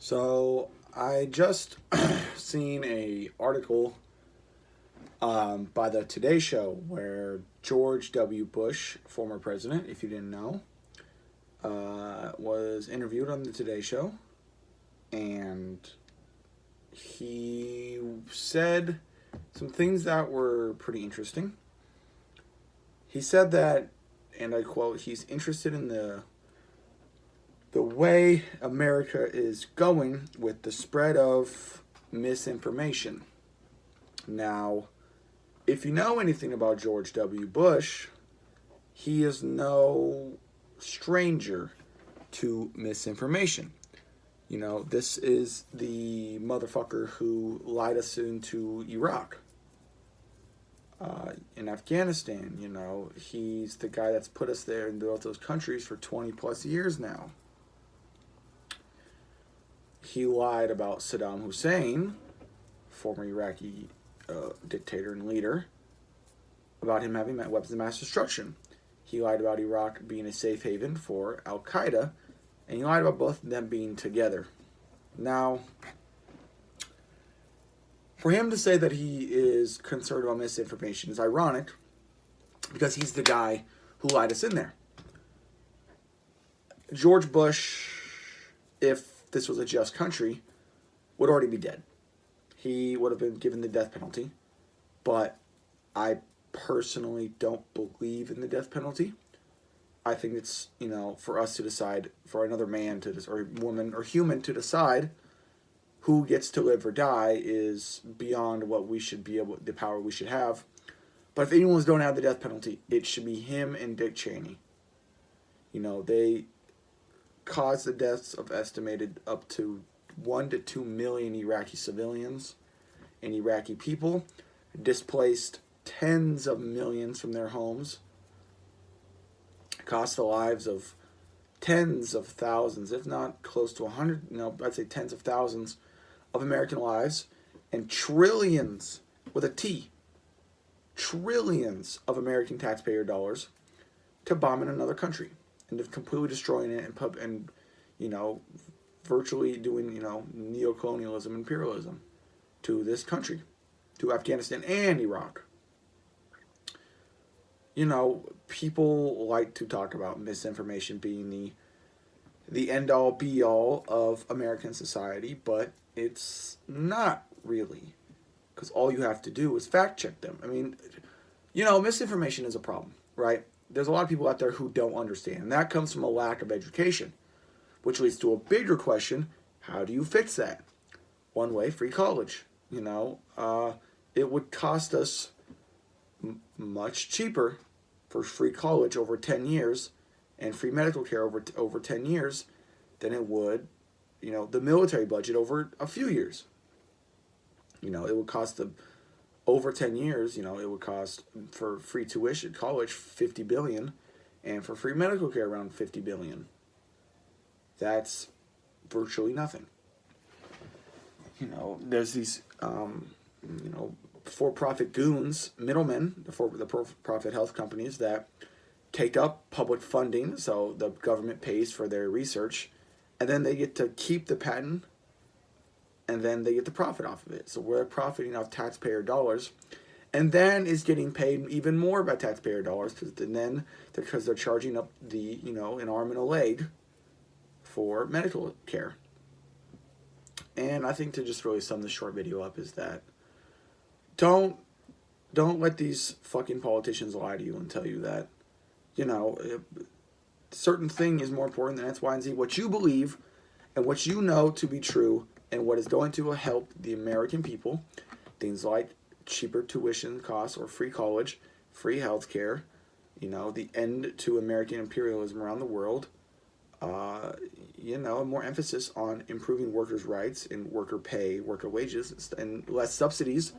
So I just seen a article by the Today Show where George W. Bush, former president, if you didn't know, was interviewed on the Today Show, and he said some things that were pretty interesting. He said that, and I quote, he's interested in the way America is going with the spread of misinformation. Now, if you know anything about George W. Bush, he is no stranger to misinformation. You know, this is the motherfucker who lied us into Iraq. In Afghanistan, you know, he's the guy that's put us there in both those countries for 20 plus years now. He lied about Saddam Hussein, former Iraqi dictator and leader, about him having weapons of mass destruction. He lied about Iraq being a safe haven for Al-Qaeda, and he lied about both of them being together. Now, for him to say that he is concerned about misinformation is ironic, because he's the guy who lied us in there. George Bush, if this was a just country, would already be dead. He would have been given the death penalty, but I personally don't believe in the death penalty. I think it's, you know, for us to decide, for another man to, or woman or human to decide who gets to live or die is beyond what we should be able, the power we should have. But if anyone's don't have the death penalty, it should be him and Dick Cheney. You know, they caused the deaths of estimated up to 1 to 2 million Iraqi civilians and Iraqi people, displaced tens of millions from their homes, cost the lives of tens of thousands, if not close to 100, I'd say tens of thousands of American lives, and trillions, with a T, trillions of American taxpayer dollars to bomb in another country and of completely destroying it and you know, virtually doing, you know, neocolonialism, imperialism to this country, to Afghanistan and Iraq. You know, people like to talk about misinformation being the end-all, be-all of American society, but it's not really, because all you have to do is fact-check them. I mean, you know, misinformation is a problem, right? There's a lot of people out there who don't understand, and that comes from a lack of education, which leads to a bigger question: how do you fix that? One way: free college. You know, it would cost us much cheaper for free college over 10 years and free medical care over 10 years than it would, you know, the military budget over a few years. You know, it would cost them over 10 years, you know, it would cost for free tuition college $50 billion, and for free medical care around $50 billion. That's virtually nothing. You know, there's these, you know, for-profit goons, middlemen, the for-profit health companies that take up public funding, so the government pays for their research, and then they get to keep the patent, and then they get the profit off of it. So we're profiting off taxpayer dollars, and then is getting paid even more by taxpayer dollars, because they're charging up the, you know, an arm and a leg for medical care. And I think to just really sum this short video up is that don't let these fucking politicians lie to you and tell you that, you know, certain thing is more important than X, Y, and Z. What you believe and what you know to be true and what is going to help the American people, things like cheaper tuition costs or free college, free health care, you know, the end to American imperialism around the world, you know, more emphasis on improving workers' rights and worker pay, worker wages, and less subsidies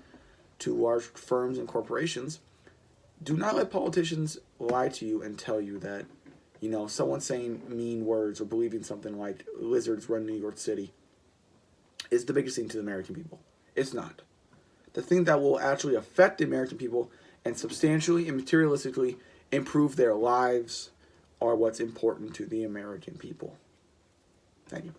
to large firms and corporations. Do not let politicians lie to you and tell you that, you know, someone saying mean words or believing something like lizards run New York City is the biggest thing to the American people. It's not. The thing that will actually affect the American people and substantially and materialistically improve their lives are what's important to the American people. Thank you.